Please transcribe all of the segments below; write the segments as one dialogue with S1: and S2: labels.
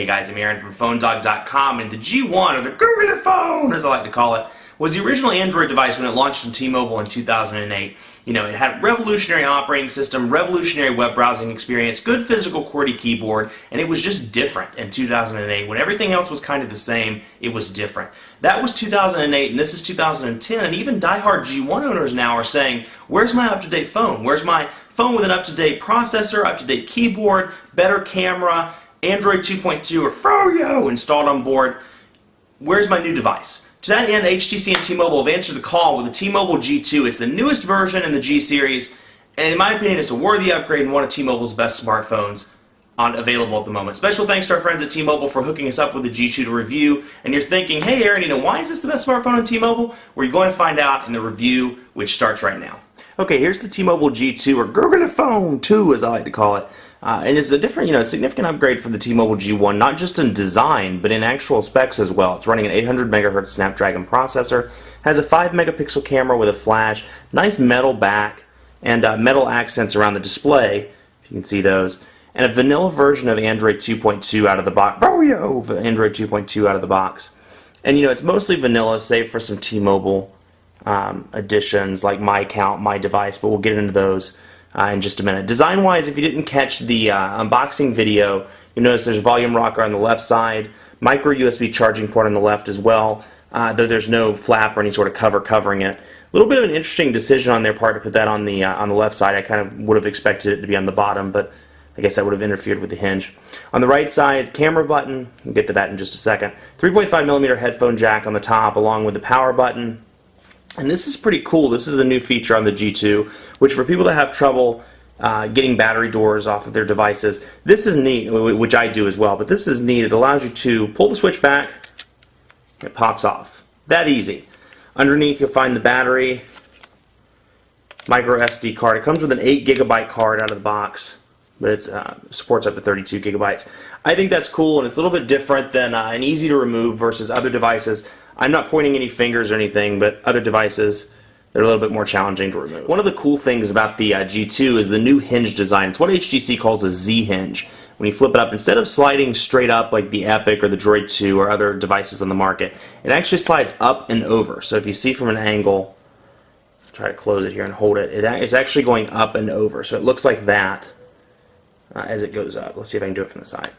S1: Hey guys, I'm Aaron from PhoneDog.com, and the G1, or the Google phone as I like to call it, was the original Android device when it launched in T-Mobile in 2008. You know, it had revolutionary operating system, revolutionary web browsing experience, good physical QWERTY keyboard, and it was just different in 2008. When everything else was kind of the same, it was different. That was 2008, and this is 2010, and even diehard G1 owners now are saying, where's my up-to-date phone? Where's my phone with an up-to-date processor, up-to-date keyboard, better camera, Android 2.2 or Froyo installed on board? Where's my new device? To that end, HTC and T-Mobile have answered the call with the T-Mobile G2. It's the newest version in the G series, and in my opinion, it's a worthy upgrade and one of T-Mobile's best smartphones available at the moment. Special thanks to our friends at T-Mobile for hooking us up with the G2 to review. And you're thinking, hey Aaron, why is this the best smartphone on T-Mobile? Well, you're going to find out in the review, which starts right now. Okay, here's the T-Mobile G2, or Google Phone 2 as I like to call it. And it's a different, significant upgrade from the T-Mobile G1, not just in design, but in actual specs as well. It's running an 800 megahertz Snapdragon processor, has a 5 megapixel camera with a flash, nice metal back, and metal accents around the display, if you can see those, and a vanilla version of Android 2.2 out of the box. Android 2.2 out of the box. And it's mostly vanilla, save for some T-Mobile additions like My Account, My Device, but we'll get into those in just a minute. Design-wise, if you didn't catch the unboxing video, you'll notice there's a volume rocker on the left side, micro USB charging port on the left as well, though there's no flap or any sort of cover covering it. A little bit of an interesting decision on their part to put that on the left side. I kind of would have expected it to be on the bottom, but I guess that would have interfered with the hinge. On the right side, camera button. We'll get to that in just a second. 3.5mm headphone jack on the top, along with the power button. And this is pretty cool. This is a new feature on the G2, which for people that have trouble getting battery doors off of their devices, this is neat, which I do as well, but this is neat. It allows you to pull the switch back, it pops off. That easy. Underneath you'll find the battery, micro SD card. It comes with an 8 gigabyte card out of the box, but it supports up to 32 gigabytes. I think that's cool, and it's a little bit different than and easy to remove versus other devices. I'm not pointing any fingers or anything, but other devices, they're a little bit more challenging to remove. One of the cool things about the G2 is the new hinge design. It's what HTC calls a Z hinge. When you flip it up, instead of sliding straight up like the Epic or the Droid 2 or other devices on the market, it actually slides up and over. So if you see from an angle, try to close it here and hold it, it's actually going up and over. So it looks like that as it goes up. Let's see if I can do it from the side.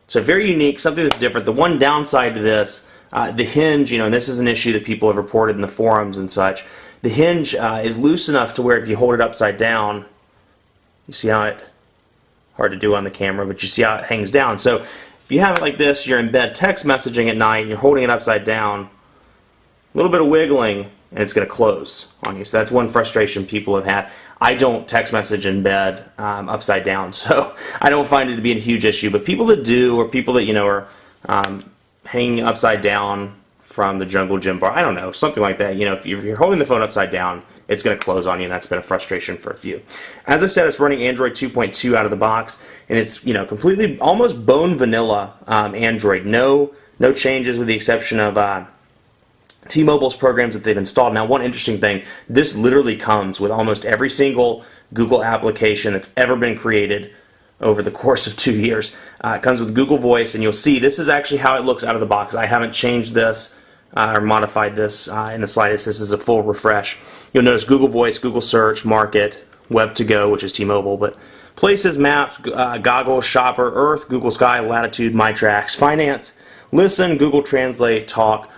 S1: So very unique, something that's different. The one downside to this, the hinge, and this is an issue that people have reported in the forums and such, the hinge is loose enough to where if you hold it upside down, you see how hard to do on the camera, but you see how it hangs down. So if you have it like this, you're in bed text messaging at night, and you're holding it upside down, a little bit of wiggling, and it's going to close on you. So that's one frustration people have had. I don't text message in bed upside down, so I don't find it to be a huge issue. But people that do, or people that are hanging upside down from the jungle gym bar, I don't know, something like that. If you're holding the phone upside down, it's going to close on you, and that's been a frustration for a few. As I said, it's running Android 2.2 out of the box, and it's completely almost bone vanilla Android. No changes with the exception of T-Mobile's programs that they've installed. Now, one interesting thing, this literally comes with almost every single Google application that's ever been created over the course of 2 years. It comes with Google Voice, and you'll see this is actually how it looks out of the box. I haven't changed this or modified this in the slightest. This is a full refresh. You'll notice Google Voice, Google Search, Market, Web to Go, which is T-Mobile, but Places, Maps, Goggles, Shopper, Earth, Google Sky, Latitude, My Tracks, Finance, Listen, Google Translate, Talk.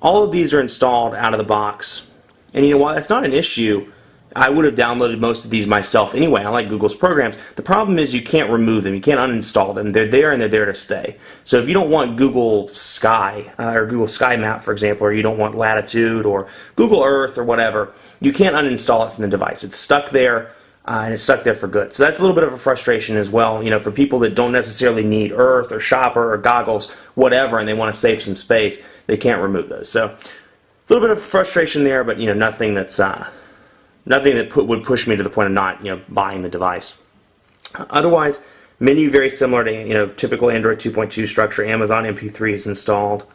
S1: All of these are installed out of the box. And while that's not an issue, I would have downloaded most of these myself anyway. I like Google's programs. The problem is you can't remove them. You can't uninstall them. They're there and they're there to stay. So if you don't want Google Sky or Google Sky Map, for example, or you don't want Latitude or Google Earth or whatever, you can't uninstall it from the device. It's stuck there. And it's stuck there for good. So that's a little bit of a frustration as well, for people that don't necessarily need Earth or Shopper or Goggles, whatever, and they want to save some space, they can't remove those. So a little bit of frustration there, but nothing that's nothing that would push me to the point of not buying the device. Otherwise, menu very similar to typical Android 2.2 structure. Amazon MP3 is installed.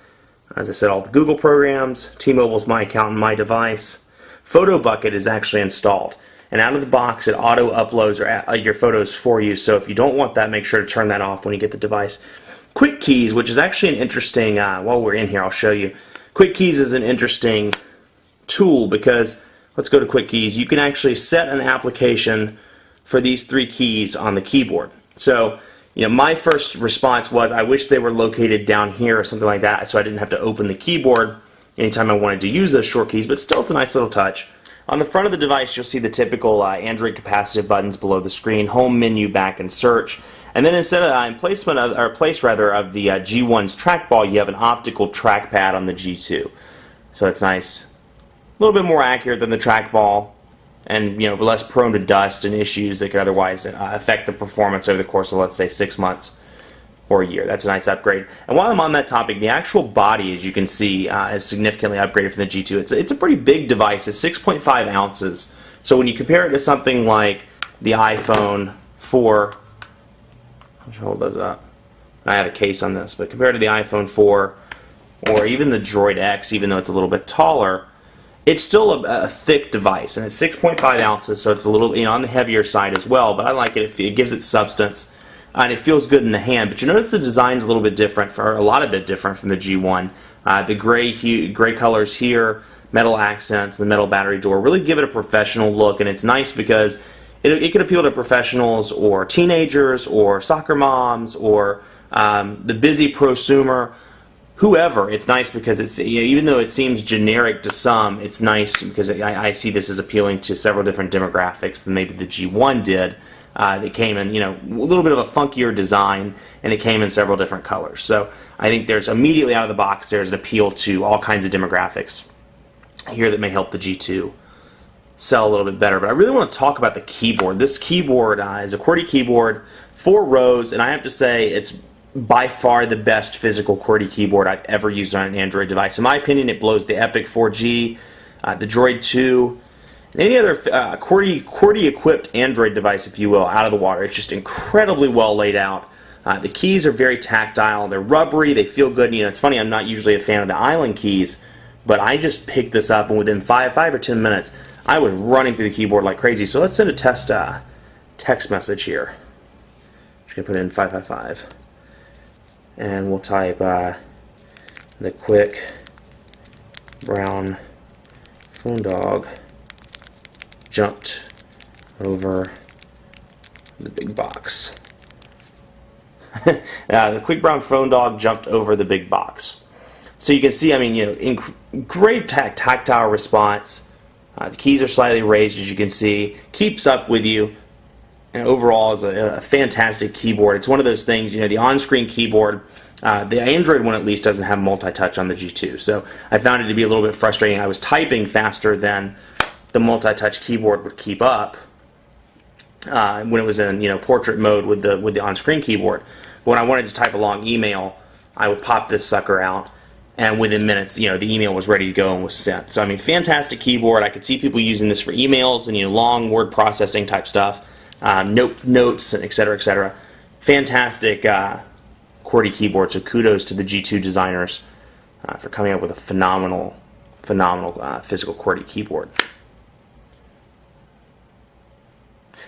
S1: As I said, all the Google programs, T-Mobile's My Account and My Device. Photo Bucket is actually installed. And out of the box, it auto-uploads your photos for you. So if you don't want that, make sure to turn that off when you get the device. Quick Keys, which is actually an interesting, while we're in here, I'll show you. Quick Keys is an interesting tool because, let's go to Quick Keys, you can actually set an application for these 3 keys on the keyboard. So, my first response was I wish they were located down here or something like that so I didn't have to open the keyboard anytime I wanted to use those short keys, but still it's a nice little touch. On the front of the device, you'll see the typical Android capacitive buttons below the screen, home menu, back, and search. And then instead of in place of the G1's trackball, you have an optical trackpad on the G2. So it's nice, a little bit more accurate than the trackball, and less prone to dust and issues that could otherwise affect the performance over the course of, let's say, 6 months or a year. That's a nice upgrade. And while I'm on that topic, the actual body, as you can see, is significantly upgraded from the G2. It's a pretty big device. It's 6.5 ounces. So when you compare it to something like the iPhone 4, I'll hold those up. I had a case on this, but compared to the iPhone 4 or even the Droid X, even though it's a little bit taller, it's still a thick device, and it's 6.5 ounces, so it's a little on the heavier side as well, but I like it. It gives it substance, and it feels good in the hand. But you notice the design's a little bit different, a lot of bit different from the G1. The gray colors here, metal accents, the metal battery door really give it a professional look, and it's nice because it could appeal to professionals or teenagers or soccer moms or the busy prosumer. Whoever, it's nice because it's, even though it seems generic to some, it's nice because I see this as appealing to several different demographics than maybe the G1 did. It came in, a little bit of a funkier design, and it came in several different colors. So I think there's immediately out of the box, there's an appeal to all kinds of demographics here that may help the G2 sell a little bit better. But I really want to talk about the keyboard. This keyboard is a QWERTY keyboard, 4 rows, and I have to say it's by far the best physical QWERTY keyboard I've ever used on an Android device. In my opinion, it blows the Epic 4G, the Droid 2, and any other QWERTY-equipped Android device, if you will, out of the water. It's just incredibly well laid out. The keys are very tactile. They're rubbery. They feel good. It's funny, I'm not usually a fan of the Island keys, but I just picked this up, and within 5 or 10 minutes, I was running through the keyboard like crazy. So let's send a test text message here. I'm just going to put in 555. And we'll type the quick brown phone dog jumped over the big box. The quick brown phone dog jumped over the big box. So you can see, great tactile response. The keys are slightly raised, as you can see. Keeps up with you. And overall is a fantastic keyboard. It's one of those things, the on-screen keyboard, the Android one at least doesn't have multi-touch on the G2, so I found it to be a little bit frustrating. I was typing faster than the multi-touch keyboard would keep up when it was in portrait mode with the on-screen keyboard. But when I wanted to type a long email, I would pop this sucker out, and within minutes, the email was ready to go and was sent. So fantastic keyboard. I could see people using this for emails and long word processing type stuff. Notes, etc., etc. Fantastic QWERTY keyboard. So kudos to the G2 designers for coming up with a phenomenal physical QWERTY keyboard.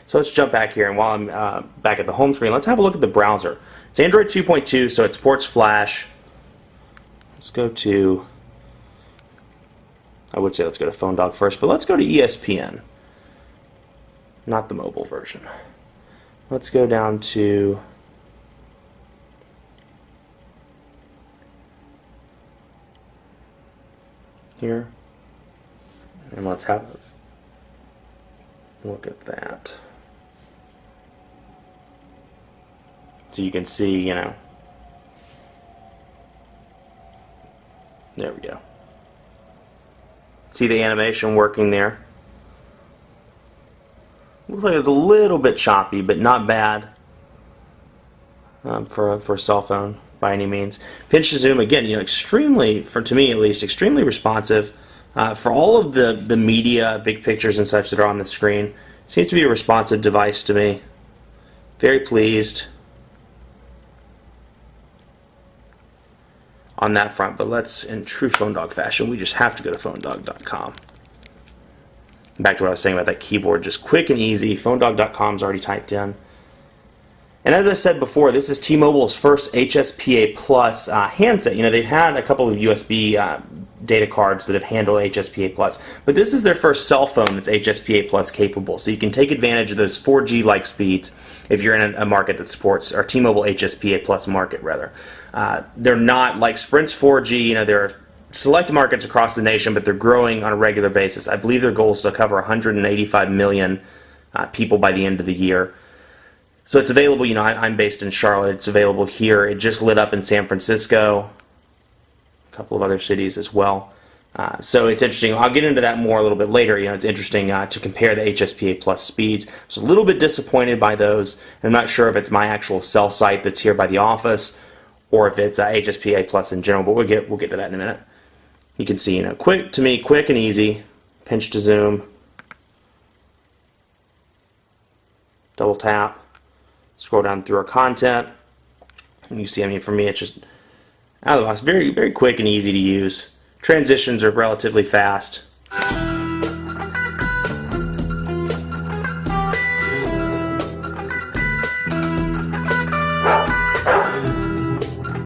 S1: So let's jump back here, and while I'm back at the home screen, let's have a look at the browser. It's Android 2.2, so it supports Flash. Let's go to, I would say let's go to PhoneDog first, but let's go to ESPN. Not the mobile version. Let's go down to here, and let's have a look at that. So you can see, there we go. See the animation working there? Looks like it's a little bit choppy, but not bad for a cell phone by any means. Pinch to zoom, again, extremely, to me at least, extremely responsive. For all of the media, big pictures and such that are on the screen, seems to be a responsive device to me. Very pleased on that front, but let's, in true PhoneDog fashion, we just have to go to PhoneDog.com. Back to what I was saying about that keyboard, just quick and easy. PhoneDog.com is already typed in. And as I said before, this is T-Mobile's first HSPA Plus handset. You know, they've had a couple of USB data cards that have handled HSPA Plus, but this is their first cell phone that's HSPA Plus capable. So you can take advantage of those 4G-like speeds if you're in a market that supports, or T-Mobile HSPA Plus market rather. They're not like Sprint's 4G. You know, there are select markets across the nation, but they're growing on a regular basis. I believe their goal is to cover 185 million people by the end of the year. So it's available, you know, I'm based in Charlotte. It's available here. It just lit up in San Francisco, a couple of other cities as well. So it's interesting. I'll get into that more a little bit later. You know, it's interesting to compare the HSPA Plus speeds. I was a little bit disappointed by those. I'm not sure if it's my actual cell site that's here by the office or if it's HSPA Plus in general, but we'll get to that in a minute. You can see, you know, quick and easy. Pinch to zoom. Double tap. Scroll down through our content, and you see, I mean, for me, it's just out of the box, very, very quick and easy to use. Transitions are relatively fast.